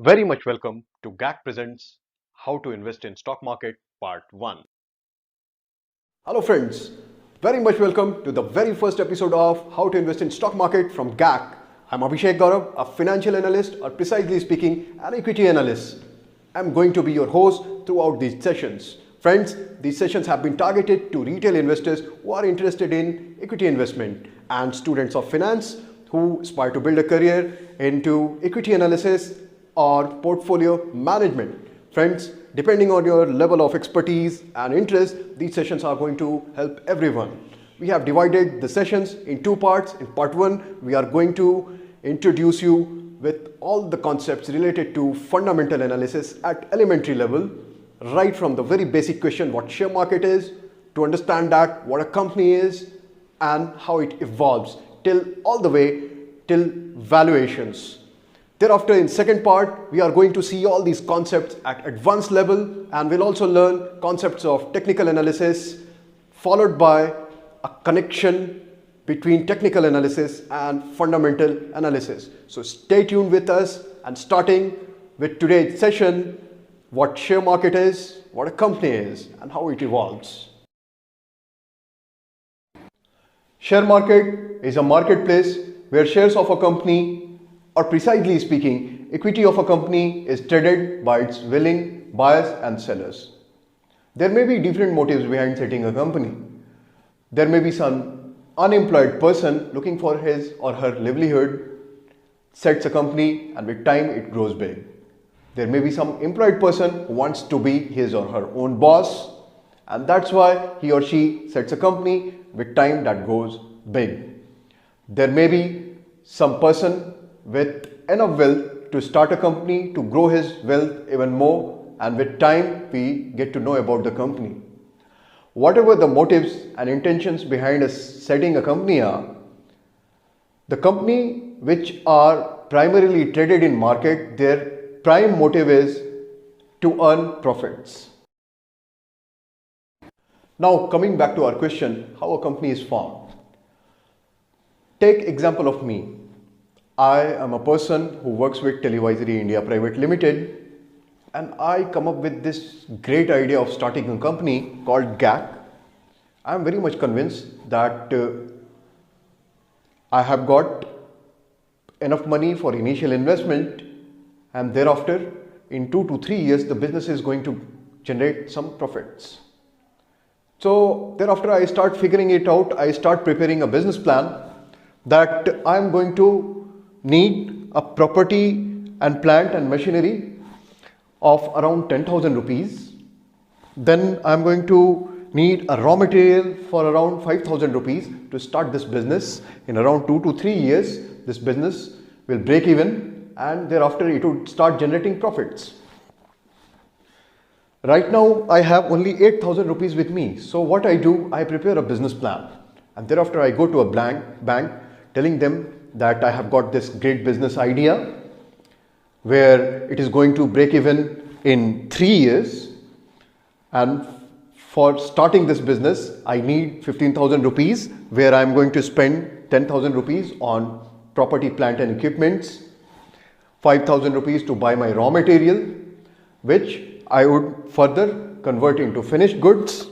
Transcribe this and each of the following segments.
Very much welcome to GAC Presents How to Invest in Stock Market Part 1. Hello friends, very much welcome to the very first episode of How to Invest in Stock Market from GAC. I'm Abhishek Gaurav, a financial analyst or precisely speaking an equity analyst. I'm going to be your host throughout these sessions. Friends, these sessions have been targeted to retail investors who are interested in equity investment and students of finance who aspire to build a career into equity analysis or portfolio management. Friends, depending on your level of expertise and interest, these sessions are going to help everyone. We have divided the sessions in two parts. In part 1, we are going to introduce you with all the concepts related to fundamental analysis at elementary level, right from the very basic question what share market is, to understand that what a company is and how it evolves, till all the way till valuations. Thereafter, in second part, we are going to see all these concepts at advanced level, and we'll also learn concepts of technical analysis, followed by a connection between technical analysis and fundamental analysis. So stay tuned with us, and starting with today's session, what share market is, what a company is, and how it evolves. Share market is a marketplace where shares of a company, or precisely speaking, equity of a company is traded by its willing buyers and sellers. There may be different motives behind setting a company. There may be some unemployed person looking for his or her livelihood, sets a company, and with time it grows big. There may be some employed person who wants to be his or her own boss, and that's why he or she sets a company. With time that goes big. There may be some person with enough wealth to start a company, to grow his wealth even more, and with time we get to know about the company. Whatever the motives and intentions behind us setting a company are, the company which are primarily traded in market, their prime motive is to earn profits. Now coming back to our question, how a company is formed. Take example of me. I am a person who works with Televisory India Private Limited, and I come up with this great idea of starting a company called GAC. I am very much convinced that I have got enough money for initial investment, and thereafter in 2 to 3 years the business is going to generate some profits. So thereafter I start figuring it out. I start preparing a business plan that I am going to need a property and plant and machinery of around 10,000 rupees. Then I am going to need a raw material for around 5,000 rupees to start this business. In around 2 to 3 years, this business will break even, and thereafter it would start generating profits. Right now I have only 8,000 rupees with me. So what I do, I prepare a business plan, and thereafter I go to a bank telling them that I have got this great business idea where it is going to break even in 3 years, and for starting this business I need 15,000 rupees, where I am going to spend 10,000 rupees on property, plant and equipments, 5,000 rupees to buy my raw material, which I would further convert into finished goods.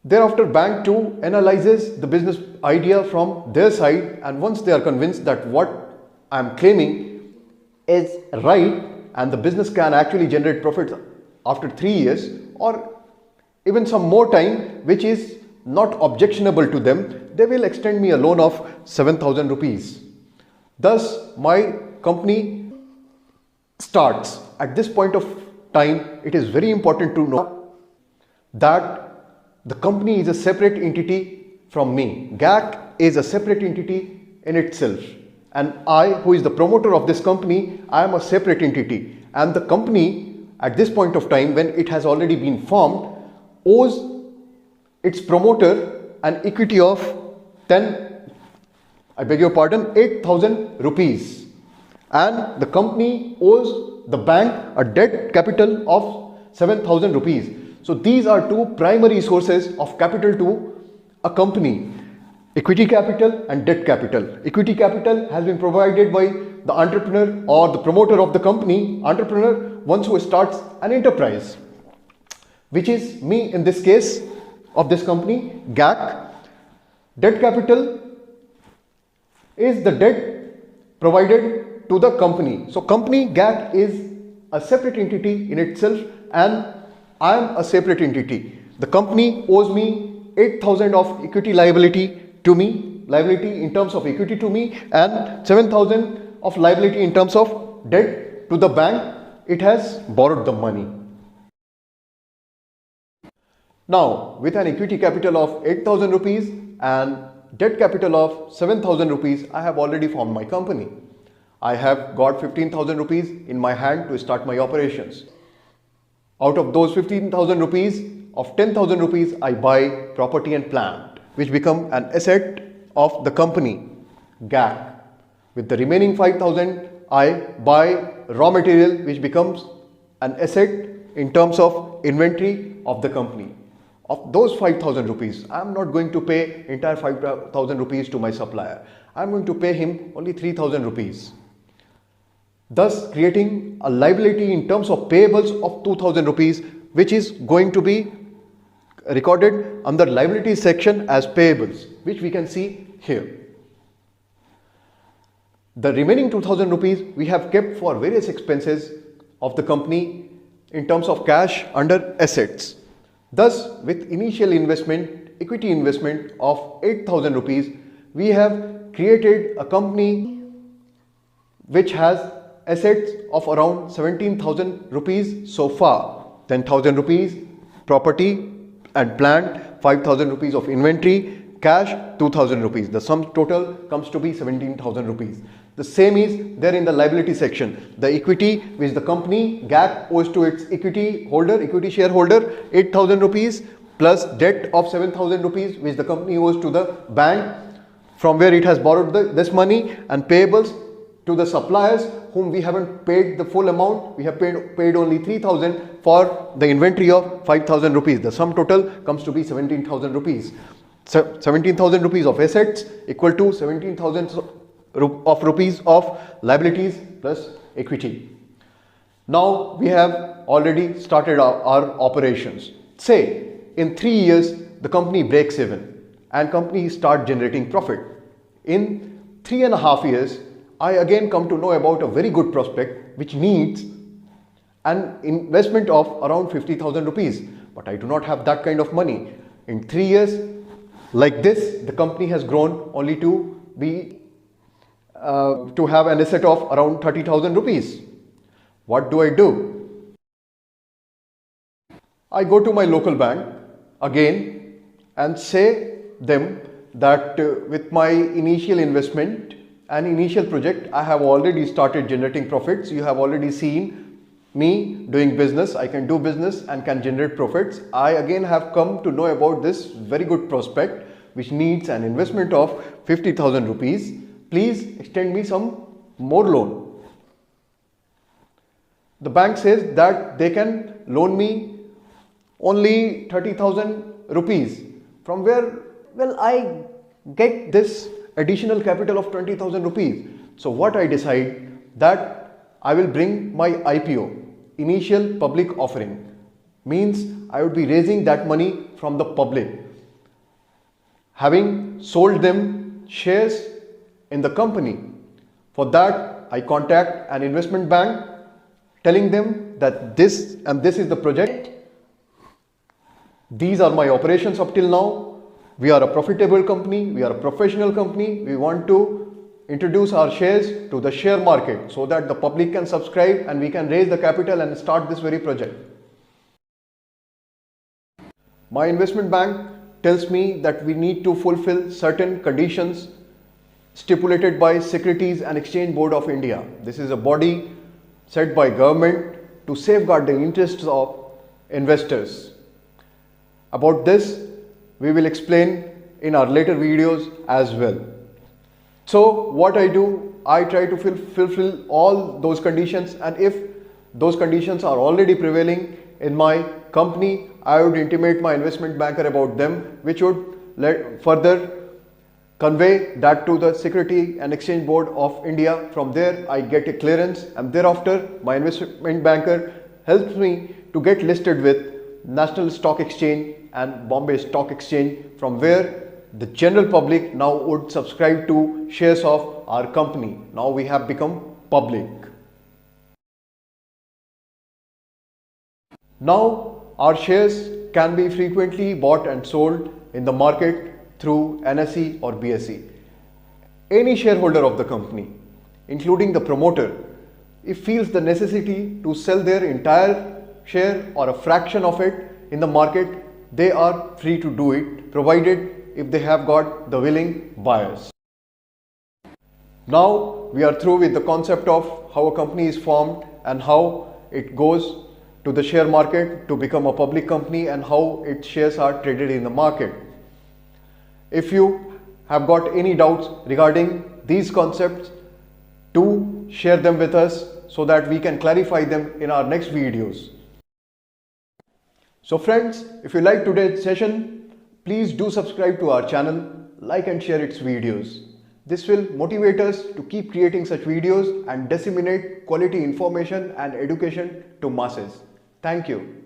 Thereafter bank too analyzes the business idea from their side, and once they are convinced that what I am claiming is right and the business can actually generate profits after 3 years or even some more time, which is not objectionable to them, they will extend me a loan of 7,000 rupees. Thus my company starts. At this point of time, it is very important to know that the company is a separate entity from me. GAC is a separate entity in itself, and I, who is the promoter of this company, I am a separate entity, and the company at this point of time, when it has already been formed, owes its promoter an equity of 8,000 rupees, and the company owes the bank a debt capital of 7,000 rupees. So these are two primary sources of capital to a company: equity capital and debt capital. Equity capital has been provided by the entrepreneur or the promoter of the company, entrepreneur, once who starts an enterprise, which is me in this case of this company, GAC. Debt capital is the debt provided to the company. So company GAC is a separate entity in itself and I am a separate entity. The company owes me 8,000 of equity liability to me, liability in terms of equity to me, and 7,000 of liability in terms of debt to the bank. It has borrowed the money. Now, with an equity capital of 8,000 rupees and debt capital of 7,000 rupees, I have already formed my company. I have got 15,000 rupees in my hand to start my operations. Out of those 15,000 rupees, of 10,000 rupees, I buy property and plant, which become an asset of the company, GAC. With the remaining 5,000, I buy raw material, which becomes an asset in terms of inventory of the company. Of those 5,000 rupees, I am not going to pay entire 5,000 rupees to my supplier. I am going to pay him only 3,000 rupees. Thus creating a liability in terms of payables of 2,000 rupees, which is going to be recorded under liability section as payables, which we can see here. The remaining 2,000 rupees we have kept for various expenses of the company in terms of cash under assets. Thus, with initial investment, equity investment of 8,000 rupees, we have created a company which has assets of around 17,000 rupees so far. 10,000 rupees property and plant, 5,000 rupees of inventory, cash 2,000 rupees. The sum total comes to be 17,000 rupees. The same is there in the liability section. The equity which the company GAC owes to its equity holder, equity shareholder, 8,000 rupees plus debt of 7,000 rupees which the company owes to the bank from where it has borrowed this money, and payables to the suppliers whom we haven't paid the full amount. We have paid only 3,000 for the inventory of 5,000 rupees. The sum total comes to be 17,000 rupees. 17,000 rupees of assets equal to 17,000 of rupees of liabilities plus equity. Now we have already started our operations. Say in 3 years the company breaks even and company start generating profit. In 3.5 years I again come to know about a very good prospect which needs an investment of around 50,000 rupees, but I do not have that kind of money. In 3 years like this the company has grown only to be to have an asset of around 30,000 rupees. What do? I go to my local bank again and say them that with my initial investment and initial project, I have already started generating profits. You have already seen me doing business. I can do business and can generate profits. I again have come to know about this very good prospect which needs an investment of 50,000 rupees. Please extend me some more loan. The bank says that they can loan me only 30,000 rupees. From where will I get this additional capital of 20,000 rupees? So what I decide that I will bring my IPO, initial public offering. Means I would be raising that money from the public. Having sold them shares in the company. For that, I contact an investment bank telling them that this and this is the project. These are my operations up till now. We are a profitable company. We are a professional company. We want to introduce our shares to the share market so that the public can subscribe and we can raise the capital and start this very project. My investment bank tells me that we need to fulfill certain conditions stipulated by Securities and Exchange Board of India. This is a body set by government to safeguard the interests of investors. About this, we will explain in our later videos as well. So what I do, I try to fulfill all those conditions, and if those conditions are already prevailing in my company, I would intimate my investment banker about them, which would further convey that to the Security and Exchange Board of India. From there, I get a clearance, and thereafter, my investment banker helps me to get listed with National Stock Exchange and Bombay Stock Exchange, from where the general public now would subscribe to shares of our company. Now we have become public. Now our shares can be frequently bought and sold in the market through NSE or BSE. Any shareholder of the company, including the promoter, if feels the necessity to sell their entire share or a fraction of it in the market, they are free to do it, provided if they have got the willing buyers. Now we are through with the concept of how a company is formed and how it goes to the share market to become a public company and how its shares are traded in the market. If you have got any doubts regarding these concepts, do share them with us so that we can clarify them in our next videos. So friends, if you like today's session, please do subscribe to our channel, like and share its videos. This will motivate us to keep creating such videos and disseminate quality information and education to masses. Thank you.